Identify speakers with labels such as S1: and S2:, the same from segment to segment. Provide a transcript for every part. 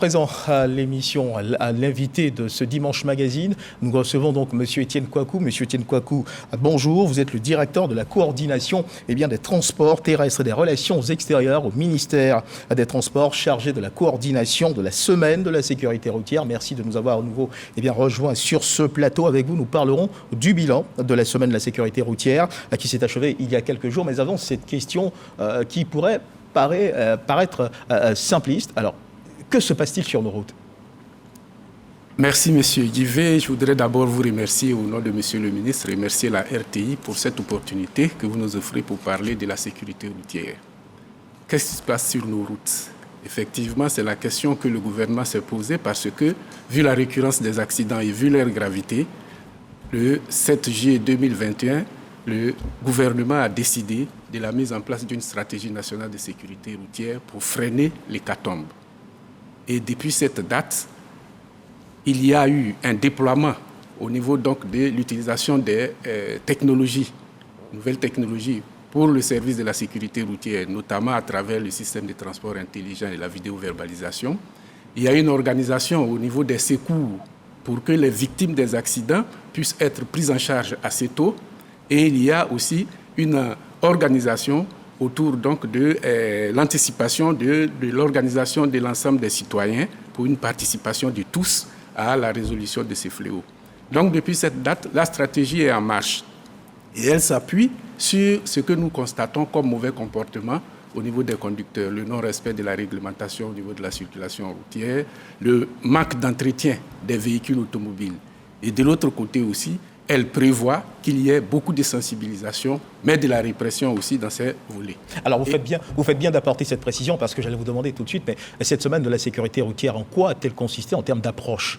S1: Présent à l'émission, à l'invité de ce Dimanche Magazine, nous recevons donc M. Étienne Kouakou. Monsieur Étienne Kouakou, bonjour. Vous êtes le directeur de la coordination des transports terrestres et des relations extérieures au ministère des Transports, chargé de la coordination de la semaine de la sécurité routière. Merci de nous avoir à nouveau rejoints sur ce plateau. Avec vous, nous parlerons du bilan de la semaine de la sécurité routière qui s'est achevée il y a quelques jours. Mais avant, cette question qui pourrait paraître simpliste. Alors, que se passe-t-il sur nos routes?
S2: Merci, M. Guivet. Je voudrais d'abord vous remercier au nom de M. le ministre, remercier la RTI pour cette opportunité que vous nous offrez pour parler de la sécurité routière. Qu'est-ce qui se passe sur nos routes? Effectivement, c'est la question que le gouvernement s'est posée parce que, vu la récurrence des accidents et vu leur gravité, le 7 juillet 2021, le gouvernement a décidé de la mise en place d'une stratégie nationale de sécurité routière pour freiner l'hécatombe. Et depuis cette date, il y a eu un déploiement au niveau donc de l'utilisation des technologies, nouvelles technologies pour le service de la sécurité routière, notamment à travers le système de transport intelligent et la vidéoverbalisation. Il y a une organisation au niveau des secours pour que les victimes des accidents puissent être prises en charge assez tôt. Et il y a aussi une organisation autour donc de l'anticipation de l'organisation de l'ensemble des citoyens pour une participation de tous à la résolution de ces fléaux. Donc depuis cette date, la stratégie est en marche et elle s'appuie sur ce que nous constatons comme mauvais comportement au niveau des conducteurs, le non-respect de la réglementation au niveau de la circulation routière, le manque d'entretien des véhicules automobiles. Et de l'autre côté aussi, elle prévoit qu'il y ait beaucoup de sensibilisation, mais de la répression aussi dans ces volets.
S1: Alors vous faites bien d'apporter cette précision parce que j'allais vous demander tout de suite, mais cette semaine de la sécurité routière, en quoi a-t-elle consisté en termes d'approche?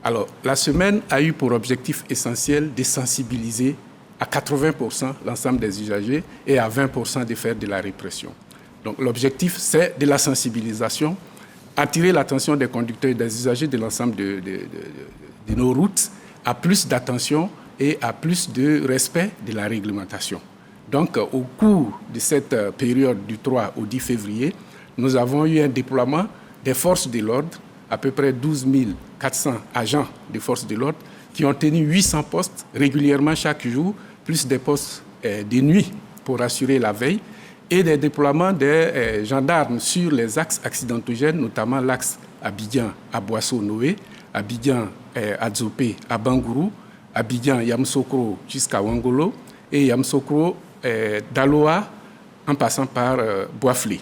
S2: Alors, la semaine a eu pour objectif essentiel de sensibiliser à 80% l'ensemble des usagers et à 20% de faire de la répression. Donc l'objectif, c'est de la sensibilisation, attirer l'attention des conducteurs et des usagers de l'ensemble de nos routes à plus d'attention et à plus de respect de la réglementation. Donc, au cours de cette période du 3 au 10 février, nous avons eu un déploiement des forces de l'ordre, à peu près 12 400 agents des forces de l'ordre qui ont tenu 800 postes régulièrement chaque jour, plus des postes de nuit pour assurer la veille, et des déploiements des gendarmes sur les axes accidentogènes, notamment l'axe Abidjan à Boisseau-Noé, Abidjan à Dzopé à Bangourou, Abidjan Yamoussoukro jusqu'à Wangolo et Yamoussoukro d'Aloa en passant par Boisflé.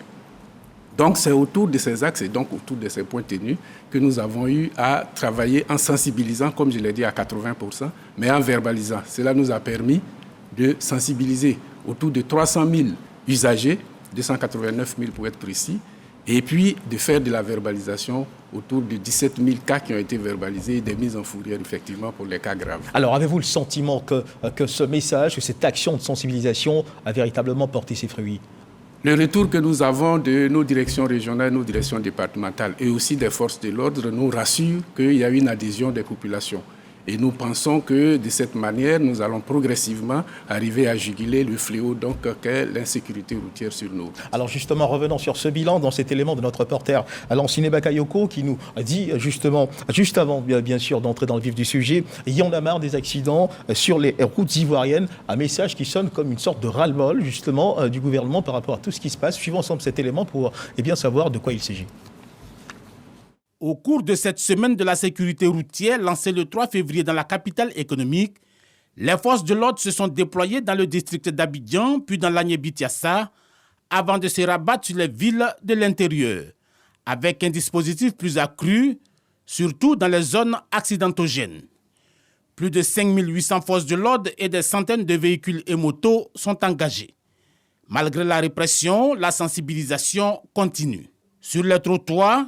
S2: Donc c'est autour de ces axes et donc autour de ces points tenus que nous avons eu à travailler en sensibilisant, comme je l'ai dit, à 80%, mais en verbalisant. Cela nous a permis de sensibiliser autour de 300 000 usagers, 289 000 pour être précis, et puis de faire de la verbalisation autour de 17 000 cas qui ont été verbalisés et des mises en fourrière, effectivement, pour les cas graves.
S1: Alors, avez-vous le sentiment que ce message, que cette action de sensibilisation a véritablement porté ses fruits?
S2: Le retour que nous avons de nos directions régionales, nos directions départementales et aussi des forces de l'ordre nous rassure qu'il y a une adhésion des populations. Et nous pensons que de cette manière, nous allons progressivement arriver à juguler le fléau donc qu'est l'insécurité routière sur nos routes.
S1: Alors justement, revenons sur ce bilan dans cet élément de notre reporter Lanciné Bakayoko qui nous dit justement, juste avant bien sûr d'entrer dans le vif du sujet, il y en a marre des accidents sur les routes ivoiriennes, un message qui sonne comme une sorte de ras-le-bol justement du gouvernement par rapport à tout ce qui se passe. Suivons ensemble cet élément pour bien savoir de quoi il s'agit.
S3: Au cours de cette semaine de la sécurité routière lancée le 3 février dans la capitale économique, les forces de l'ordre se sont déployées dans le district d'Abidjan, puis dans l'Agné-Bitiassa, avant de se rabattre sur les villes de l'intérieur, avec un dispositif plus accru, surtout dans les zones accidentogènes. Plus de 5 800 forces de l'ordre et des centaines de véhicules et motos sont engagés. Malgré la répression, la sensibilisation continue. Sur les trottoirs,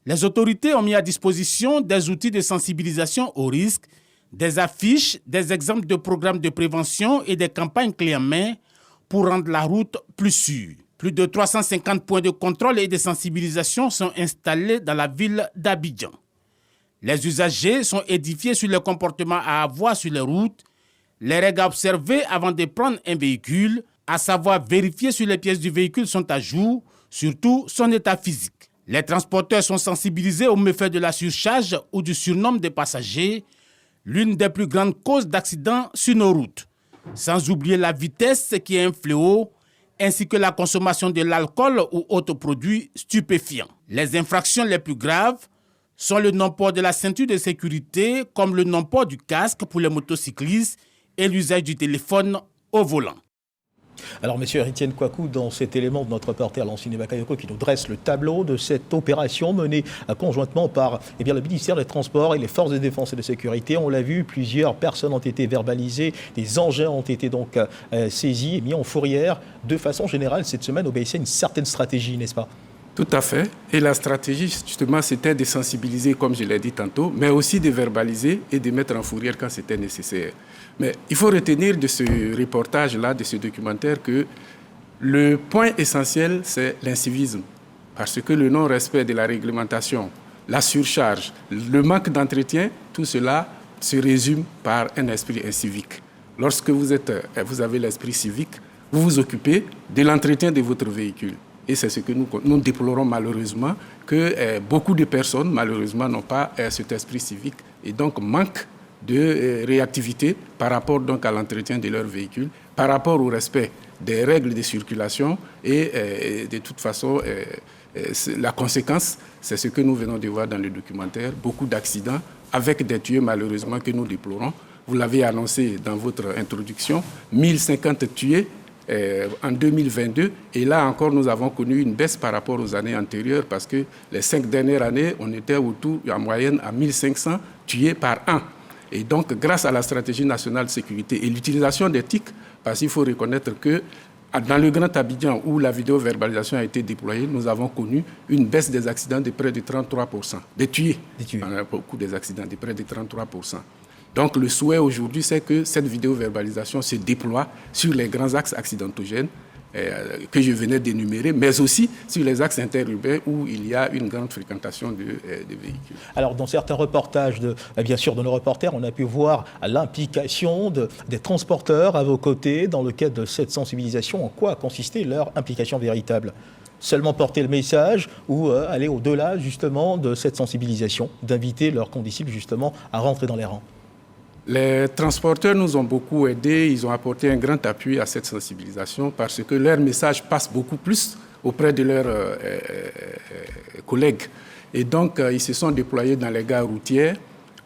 S3: les autorités ont mis à disposition des outils de sensibilisation au risque, des affiches, des exemples de programmes de prévention et des campagnes clés en main pour rendre la route plus sûre. Plus de 350 points de contrôle et de sensibilisation sont installés dans la ville d'Abidjan. Les usagers sont édifiés sur le comportement à avoir sur les routes, les règles à observer avant de prendre un véhicule, à savoir vérifier si les pièces du véhicule sont à jour, surtout son état physique. Les transporteurs sont sensibilisés aux méfaits de la surcharge ou du surnombre des passagers, l'une des plus grandes causes d'accidents sur nos routes. Sans oublier la vitesse qui est un fléau, ainsi que la consommation de l'alcool ou autres produits stupéfiants. Les infractions les plus graves sont le non-port de la ceinture de sécurité, comme le non-port du casque pour les motocyclistes et l'usage du téléphone au volant.
S1: Alors, monsieur Etienne Kouakou, dans cet élément de notre reporter Lansine Bakayoko qui nous dresse le tableau de cette opération menée conjointement par le ministère des Transports et les forces de défense et de sécurité. On l'a vu, plusieurs personnes ont été verbalisées, des engins ont été donc saisis et mis en fourrière. De façon générale, cette semaine obéissait à une certaine stratégie, n'est-ce pas ?
S2: Tout à fait. Et la stratégie, justement, c'était de sensibiliser, comme je l'ai dit tantôt, mais aussi de verbaliser et de mettre en fourrière quand c'était nécessaire. Mais il faut retenir de ce reportage-là, de ce documentaire, que le point essentiel, c'est l'incivisme. Parce que le non-respect de la réglementation, la surcharge, le manque d'entretien, tout cela se résume par un esprit incivique. Lorsque vous avez l'esprit civique, vous vous occupez de l'entretien de votre véhicule. Et c'est ce que nous déplorons malheureusement, que beaucoup de personnes, malheureusement, n'ont pas cet esprit civique et donc manquent de réactivité par rapport donc à l'entretien de leur véhicule, par rapport au respect des règles de circulation et de toute façon, la conséquence, c'est ce que nous venons de voir dans le documentaire, beaucoup d'accidents avec des tués malheureusement que nous déplorons. Vous l'avez annoncé dans votre introduction, 1050 tués en 2022. Et là encore, nous avons connu une baisse par rapport aux années antérieures parce que les 5 dernières années, on était autour, en moyenne, à 1500 tués par an. Et donc, grâce à la stratégie nationale de sécurité et l'utilisation des TIC, parce qu'il faut reconnaître que dans le Grand Abidjan, où la vidéo-verbalisation a été déployée, nous avons connu une baisse des accidents de près de 33%. Des tués. On a beaucoup des accidents de près de 33%. Donc, le souhait aujourd'hui, c'est que cette vidéo-verbalisation se déploie sur les grands axes accidentogènes que je venais d'énumérer, mais aussi sur les axes interurbains où il y a une grande fréquentation de véhicules.
S1: Alors, dans certains reportages, bien sûr, de nos reporters, on a pu voir l'implication des transporteurs à vos côtés dans le cadre de cette sensibilisation. En quoi a consisté leur implication véritable ? Seulement porter le message ou aller au-delà, justement, de cette sensibilisation, d'inviter leurs condisciples, justement, à rentrer dans les rangs ?
S2: Les transporteurs nous ont beaucoup aidés, ils ont apporté un grand appui à cette sensibilisation parce que leur message passe beaucoup plus auprès de leurs collègues. Et donc, ils se sont déployés dans les gares routières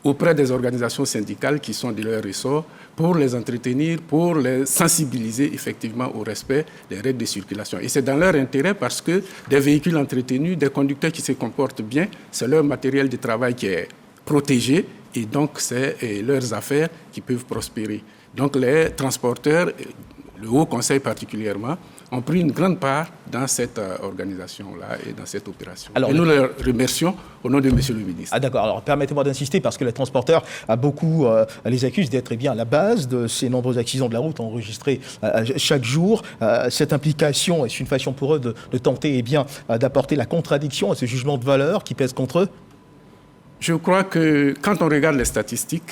S2: auprès des organisations syndicales qui sont de leur ressort pour les entretenir, pour les sensibiliser effectivement au respect des règles de circulation. Et c'est dans leur intérêt parce que des véhicules entretenus, des conducteurs qui se comportent bien, c'est leur matériel de travail qui est protégé. Et donc, c'est leurs affaires qui peuvent prospérer. Donc, les transporteurs, le Haut Conseil particulièrement, ont pris une grande part dans cette organisation-là et dans cette opération. Alors, et nous les remercions au nom de M. le ministre.
S1: Ah d'accord, alors permettez-moi d'insister parce que les transporteurs, beaucoup les accusent d'être bien à la base de ces nombreux accidents de la route enregistrés chaque jour. Cette implication est une façon pour eux de tenter d'apporter la contradiction à ce jugement de valeur qui pèse contre eux.
S2: Je crois que quand on regarde les statistiques,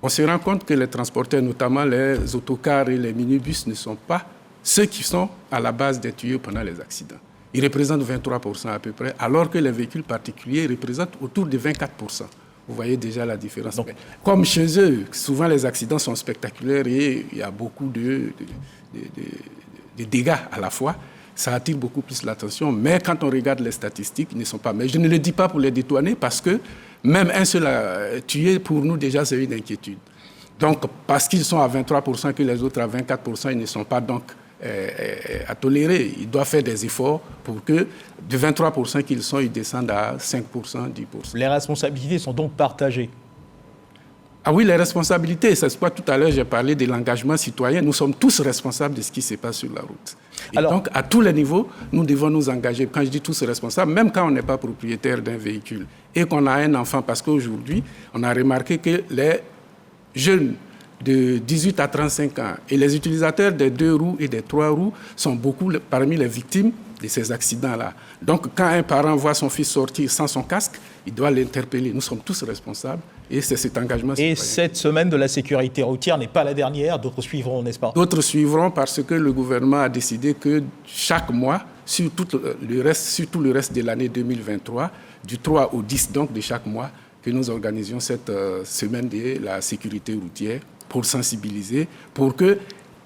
S2: on se rend compte que les transporteurs, notamment les autocars et les minibus, ne sont pas ceux qui sont à la base des tuyaux pendant les accidents. Ils représentent 23% à peu près, alors que les véhicules particuliers représentent autour de 24%. Vous voyez déjà la différence. Donc, comme chez eux, souvent les accidents sont spectaculaires et il y a beaucoup de dégâts à la fois. Ça attire beaucoup plus l'attention, mais quand on regarde les statistiques, ils ne sont pas. Mais je ne le dis pas pour les détourner parce que même un seul tué, pour nous déjà, c'est une inquiétude. Donc, parce qu'ils sont à 23% que les autres à 24%, ils ne sont pas donc à tolérer. Ils doivent faire des efforts pour que de 23% qu'ils sont, ils descendent à 5%, 10%.
S1: Les responsabilités sont donc partagées.
S2: Ah oui, les responsabilités, c'est pourquoi tout à l'heure j'ai parlé de l'engagement citoyen. Nous sommes tous responsables de ce qui se passe sur la route. Et donc, à tous les niveaux, nous devons nous engager. Quand je dis tous responsables, même quand on n'est pas propriétaire d'un véhicule et qu'on a un enfant, parce qu'aujourd'hui, on a remarqué que les jeunes de 18 à 35 ans et les utilisateurs des 2 roues et des 3 roues sont beaucoup parmi les victimes de ces accidents-là. Donc, quand un parent voit son fils sortir sans son casque, il doit l'interpeller. Nous sommes tous responsables et c'est cet engagement citoyen.
S1: Et cette semaine de la sécurité routière n'est pas la dernière, d'autres suivront, n'est-ce pas ?
S2: D'autres suivront parce que le gouvernement a décidé que chaque mois, sur tout le reste de l'année 2023, du 3 au 10 donc de chaque mois, que nous organisions cette semaine de la sécurité routière pour sensibiliser, pour que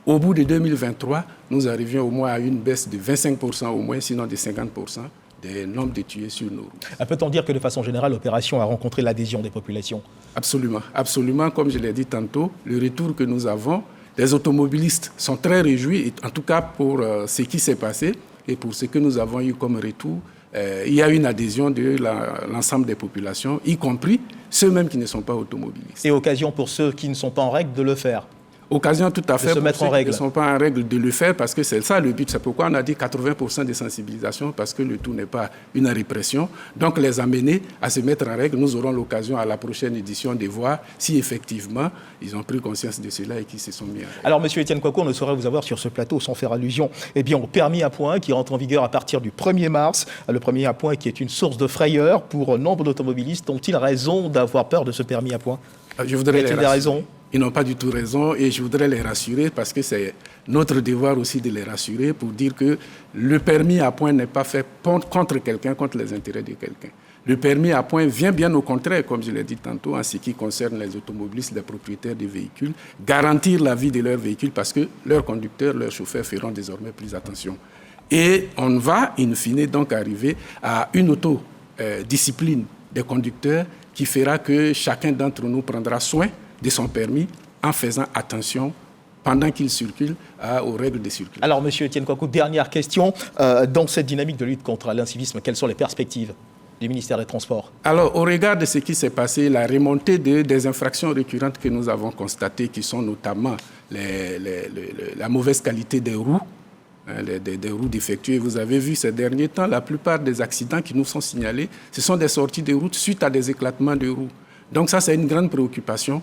S2: au bout de 2023, nous arrivions au moins à une baisse de 25% au moins, sinon de 50%. Des nombres de tués sur nos routes.
S1: Peut-on dire que de façon générale, l'opération a rencontré l'adhésion des populations?
S2: Absolument. Absolument, comme je l'ai dit tantôt, le retour que nous avons, les automobilistes sont très réjouis, en tout cas pour ce qui s'est passé et pour ce que nous avons eu comme retour. Il y a une adhésion de l'ensemble des populations, y compris ceux-mêmes qui ne sont pas automobilistes.
S1: Et occasion pour ceux qui ne sont pas en règle de le faire?
S2: Occasion tout à fait
S1: de se mettre en règle.
S2: Qui ne sont pas en règle de le faire, parce que c'est ça le but. C'est pourquoi on a dit 80% de sensibilisation, parce que le tout n'est pas une répression. Donc les amener à se mettre en règle. Nous aurons l'occasion à la prochaine édition de voir si effectivement ils ont pris conscience de cela et qu'ils se sont mis en règle.
S1: Alors monsieur Étienne Kouakou, on ne saurait vous avoir sur ce plateau sans faire allusion au permis à points qui rentre en vigueur à partir du 1er mars. Le permis à points qui est une source de frayeur pour nombre d'automobilistes. Ont-ils raison d'avoir peur de ce permis à points?
S2: Je voudrais
S1: les raisons?
S2: Ils n'ont pas du tout raison et je voudrais les rassurer parce que c'est notre devoir aussi de les rassurer pour dire que le permis à points n'est pas fait contre quelqu'un, contre les intérêts de quelqu'un. Le permis à points vient bien au contraire, comme je l'ai dit tantôt, en ce qui concerne les automobilistes, les propriétaires des véhicules, garantir la vie de leurs véhicules parce que leurs conducteurs, leurs chauffeurs feront désormais plus attention. Et on va, in fine, donc arriver à une autodiscipline des conducteurs qui fera que chacun d'entre nous prendra soin de son permis en faisant attention pendant qu'il circule aux règles de circulation.
S1: Alors, monsieur Étienne Kouakou, dernière question. Dans cette dynamique de lutte contre l'incivisme, quelles sont les perspectives du ministère des Transports? Alors,
S2: au regard de ce qui s'est passé, la remontée des infractions récurrentes que nous avons constatées, qui sont notamment la mauvaise qualité des roues, des roues défectueuses. Vous avez vu ces derniers temps, la plupart des accidents qui nous sont signalés, ce sont des sorties de route suite à des éclatements de roues. Donc ça, c'est une grande préoccupation.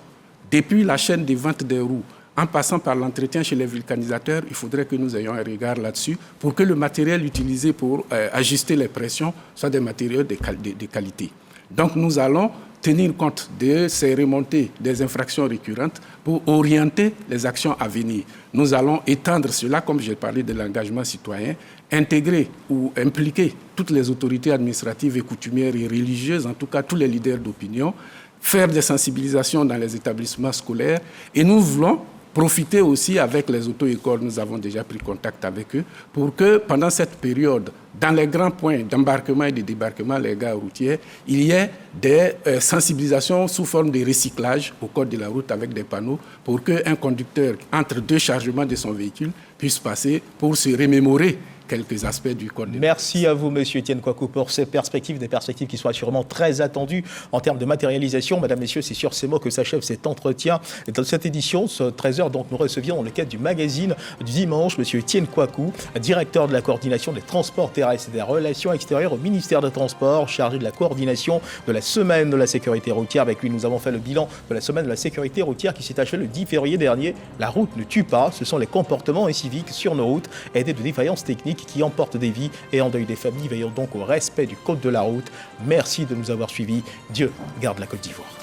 S2: Depuis la chaîne de vente des roues, en passant par l'entretien chez les vulcanisateurs, il faudrait que nous ayons un regard là-dessus pour que le matériel utilisé pour ajuster les pressions soit des matériaux de qualité. Donc nous allons tenir compte de ces remontées des infractions récurrentes pour orienter les actions à venir. Nous allons étendre cela, comme j'ai parlé de l'engagement citoyen, intégrer ou impliquer toutes les autorités administratives et coutumières et religieuses, en tout cas tous les leaders d'opinion, faire des sensibilisations dans les établissements scolaires et nous voulons profiter aussi avec les auto-écoles, nous avons déjà pris contact avec eux, pour que pendant cette période, dans les grands points d'embarquement et de débarquement, les gares routières, il y ait des sensibilisations sous forme de recyclage au code de la route avec des panneaux pour qu'un conducteur, entre deux chargements de son véhicule, puisse passer pour se remémorer quelques aspects du code.
S1: Merci à vous, monsieur Étienne Kouakou, pour ces perspectives, des perspectives qui sont assurément très attendues en termes de matérialisation. Mesdames, messieurs, c'est sur ces mots que s'achève cet entretien. Et dans cette édition, ce 13h, donc, nous recevions dans le cadre du magazine du dimanche, monsieur Étienne Kouakou, directeur de la coordination des transports terrestres et des relations extérieures au ministère des Transports, chargé de la coordination de la semaine de la sécurité routière. Avec lui, nous avons fait le bilan de la semaine de la sécurité routière qui s'est achevée le 10 février dernier. La route ne tue pas, ce sont les comportements inciviques sur nos routes aidés de défaillances techniques qui emportent des vies et endeuillent des familles. Veillons donc au respect du code de la route. Merci de nous avoir suivis. Dieu garde la Côte d'Ivoire.